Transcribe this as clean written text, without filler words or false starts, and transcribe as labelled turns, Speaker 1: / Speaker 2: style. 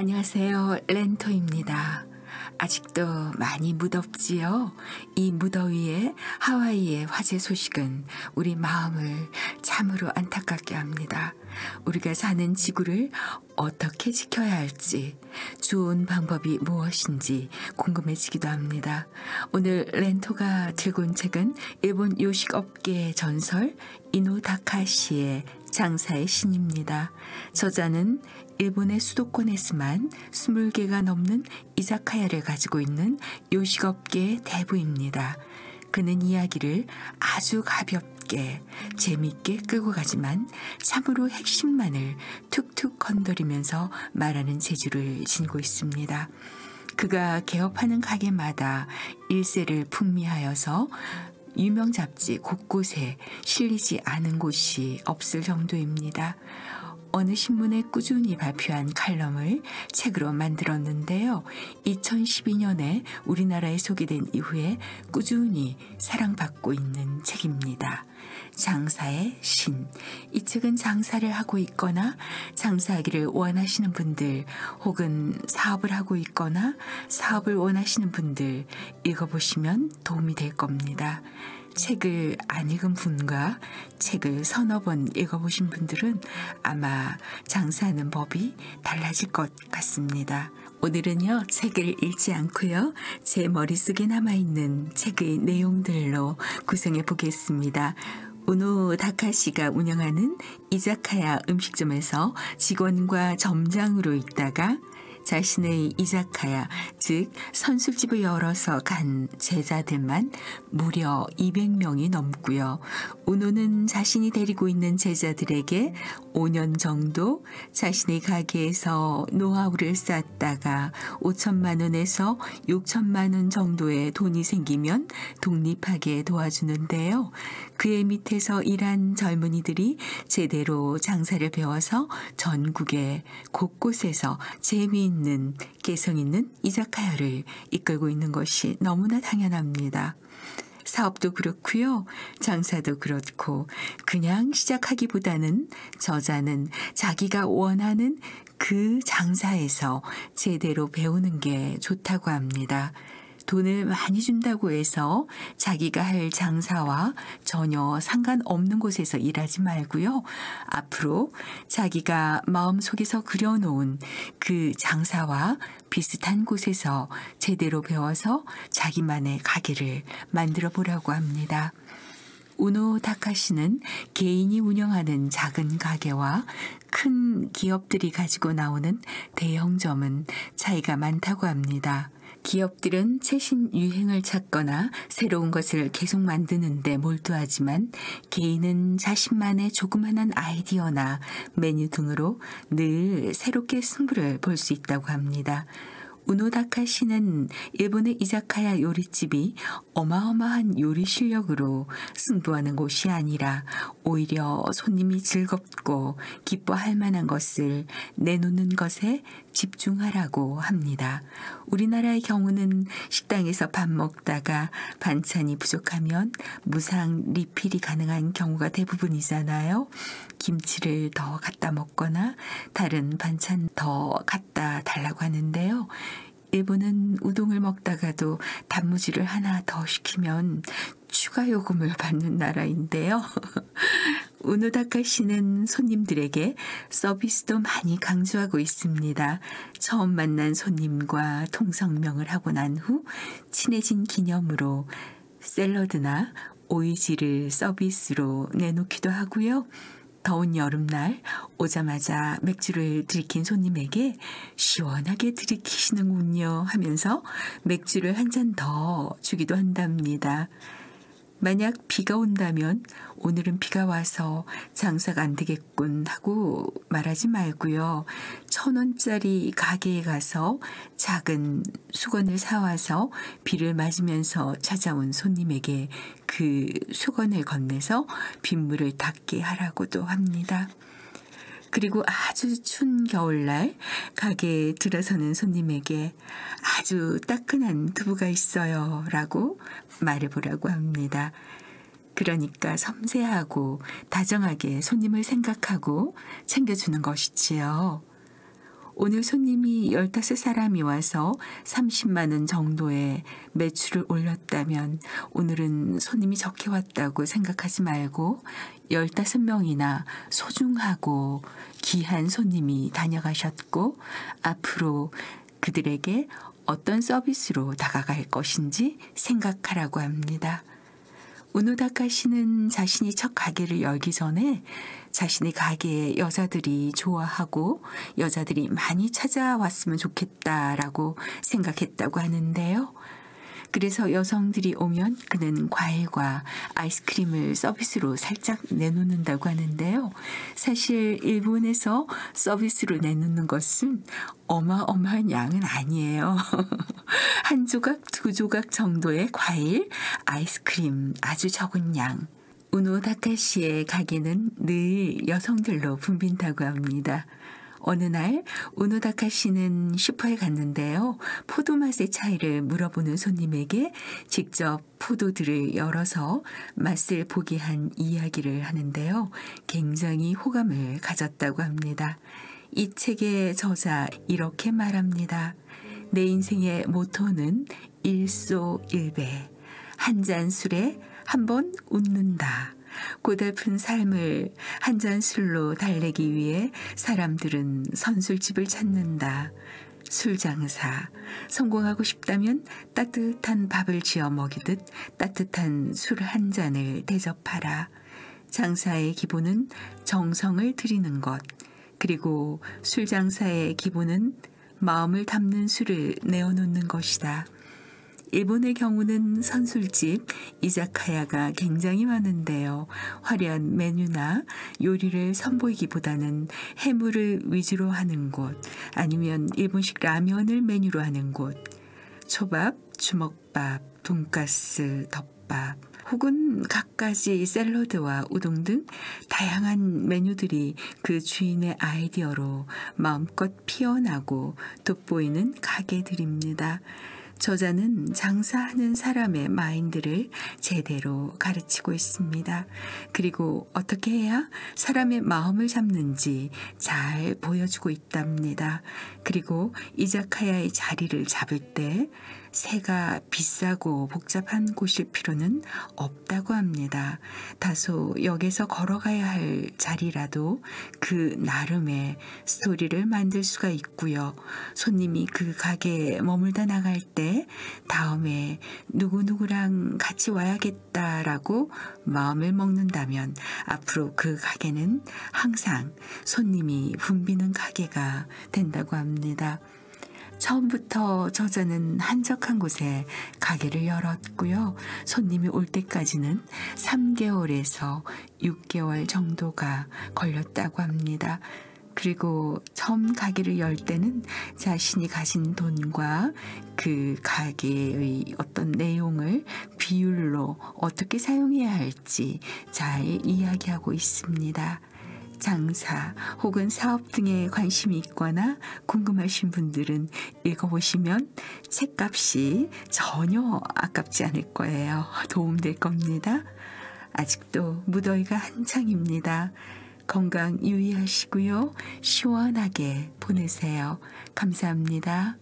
Speaker 1: 안녕하세요. 렌토입니다. 아직도 많이 무덥지요? 이 무더위에 하와이의 화재 소식은 우리 마음을 참으로 안타깝게 합니다. 우리가 사는 지구를 어떻게 지켜야 할지, 좋은 방법이 무엇인지 궁금해지기도 합니다. 오늘 렌토가 들고 온 책은 일본 요식업계의 전설 이노 다카시의 장사의 신입니다. 저자는 일본의 수도권에서만 20개가 넘는 이자카야를 가지고 있는 요식업계의 대부입니다. 그는 이야기를 아주 가볍게 재미있게 끌고 가지만 참으로 핵심만을 툭툭 건드리면서 말하는 재주를 지니고 있습니다. 그가 개업하는 가게마다 일세를 풍미하여서 유명 잡지 곳곳에 실리지 않은 곳이 없을 정도입니다. 어느 신문에 꾸준히 발표한 칼럼을 책으로 만들었는데요. 2012년에 우리나라에 소개된 이후에 꾸준히 사랑받고 있는 책입니다. 장사의 신. 이 책은 장사를 하고 있거나 장사하기를 원하시는 분들 혹은 사업을 하고 있거나 사업을 원하시는 분들 읽어보시면 도움이 될 겁니다. 책을 안 읽은 분과 책을 서너 번 읽어보신 분들은 아마 장사하는 법이 달라질 것 같습니다. 오늘은요, 책을 읽지 않고요, 제 머릿속에 남아있는 책의 내용들로 구성해 보겠습니다. 우노 다카시가 운영하는 이자카야 음식점에서 직원과 점장으로 있다가 자신의 이자카야, 즉 선술집을 열어서 간 제자들만 무려 200명이 넘고요. 우노는 자신이 데리고 있는 제자들에게 5년 정도 자신의 가게에서 노하우를 쌓다가 5천만 원에서 6천만 원 정도의 돈이 생기면 독립하게 도와주는데요. 그의 밑에서 일한 젊은이들이 제대로 장사를 배워서 전국의 곳곳에서 재미있는 개성 있는 이자카야를 이끌고 있는 것이 너무나 당연합니다. 사업도 그렇고요. 장사도 그렇고 그냥 시작하기보다는 저자는 자기가 원하는 그 장사에서 제대로 배우는 게 좋다고 합니다. 돈을 많이 준다고 해서 자기가 할 장사와 전혀 상관없는 곳에서 일하지 말고요. 앞으로 자기가 마음속에서 그려놓은 그 장사와 비슷한 곳에서 제대로 배워서 자기만의 가게를 만들어 보라고 합니다. 우노 다카시는 개인이 운영하는 작은 가게와 큰 기업들이 가지고 나오는 대형점은 차이가 많다고 합니다. 기업들은 최신 유행을 찾거나 새로운 것을 계속 만드는 데 몰두하지만 개인은 자신만의 조그마한 아이디어나 메뉴 등으로 늘 새롭게 승부를 볼 수 있다고 합니다. 우노 다카시는 일본의 이자카야 요리집이 어마어마한 요리 실력으로 승부하는 곳이 아니라 오히려 손님이 즐겁고 기뻐할 만한 것을 내놓는 것에 집중하라고 합니다. 우리나라의 경우는 식당에서 밥 먹다가 반찬이 부족하면 무상 리필이 가능한 경우가 대부분이잖아요. 김치를 더 갖다 먹거나 다른 반찬 더 갖다 달라고 하는데요. 일본은 우동을 먹다가도 단무지를 하나 더 시키면 추가 요금을 받는 나라인데요. 우노 다카시는 손님들에게 서비스도 많이 강조하고 있습니다. 처음 만난 손님과 통성명을 하고 난 후 친해진 기념으로 샐러드나 오이지를 서비스로 내놓기도 하고요. 더운 여름날 오자마자 맥주를 들이킨 손님에게 시원하게 들이키시는군요 하면서 맥주를 한 잔 더 주기도 한답니다. 만약 비가 온다면 오늘은 비가 와서 장사가 안 되겠군 하고 말하지 말고요. 1,000원짜리 가게에 가서 작은 수건을 사와서 비를 맞으면서 찾아온 손님에게 그 수건을 건네서 빗물을 닦게 하라고도 합니다. 그리고 아주 추운 겨울날 가게에 들어서는 손님에게 아주 따끈한 두부가 있어요 라고 말해보라고 합니다. 그러니까 섬세하고 다정하게 손님을 생각하고 챙겨주는 것이지요. 오늘 손님이 15사람이 와서 30만 원 정도의 매출을 올렸다면 오늘은 손님이 적게 왔다고 생각하지 말고 15명이나 소중하고 귀한 손님이 다녀가셨고 앞으로 그들에게 어떤 서비스로 다가갈 것인지 생각하라고 합니다. 우노다카 씨는 자신이 첫 가게를 열기 전에 자신의 가게에 여자들이 좋아하고 여자들이 많이 찾아왔으면 좋겠다라고 생각했다고 하는데요. 그래서 여성들이 오면 그는 과일과 아이스크림을 서비스로 살짝 내놓는다고 하는데요. 사실 일본에서 서비스로 내놓는 것은 어마어마한 양은 아니에요. 한 조각, 두 조각 정도의 과일, 아이스크림 아주 적은 양. 우노다카 씨의 가게는 늘 여성들로 붐빈다고 합니다. 어느 날 우노다카 씨는 슈퍼에 갔는데요. 포도 맛의 차이를 물어보는 손님에게 직접 포도들을 열어서 맛을 보게 한 이야기를 하는데요. 굉장히 호감을 가졌다고 합니다. 이 책의 저자 이렇게 말합니다. 내 인생의 모토는 일소일배. 한 잔 술에 한 번 웃는다. 고달픈 삶을 한 잔 술로 달래기 위해 사람들은 선술집을 찾는다. 술장사. 성공하고 싶다면 따뜻한 밥을 지어 먹이듯 따뜻한 술 한 잔을 대접하라. 장사의 기본은 정성을 들이는 것. 그리고 술장사의 기본은 마음을 담는 술을 내어놓는 것이다. 일본의 경우는 선술집, 이자카야가 굉장히 많은데요. 화려한 메뉴나 요리를 선보이기보다는 해물을 위주로 하는 곳, 아니면 일본식 라면을 메뉴로 하는 곳, 초밥, 주먹밥, 돈가스, 덮밥, 혹은 갖가지 샐러드와 우동 등 다양한 메뉴들이 그 주인의 아이디어로 마음껏 피어나고 돋보이는 가게들입니다. 저자는 장사하는 사람의 마인드를 제대로 가르치고 있습니다. 그리고 어떻게 해야 사람의 마음을 잡는지 잘 보여주고 있답니다. 그리고 이자카야의 자리를 잡을 때 새가 비싸고 복잡한 곳일 필요는 없다고 합니다. 다소 역에서 걸어가야 할 자리라도 그 나름의 스토리를 만들 수가 있고요. 손님이 그 가게에 머물다 나갈 때 다음에 누구누구랑 같이 와야겠다라고 마음을 먹는다면 앞으로 그 가게는 항상 손님이 붐비는 가게가 된다고 합니다. 처음부터 저자는 한적한 곳에 가게를 열었고요. 손님이 올 때까지는 3개월에서 6개월 정도가 걸렸다고 합니다. 그리고 처음 가게를 열 때는 자신이 가진 돈과 그 가게의 어떤 내용을 비율로 어떻게 사용해야 할지 잘 이야기하고 있습니다. 장사 혹은 사업 등에 관심이 있거나 궁금하신 분들은 읽어보시면 책값이 전혀 아깝지 않을 거예요. 도움될 겁니다. 아직도 무더위가 한창입니다. 건강 유의하시고요. 시원하게 보내세요. 감사합니다.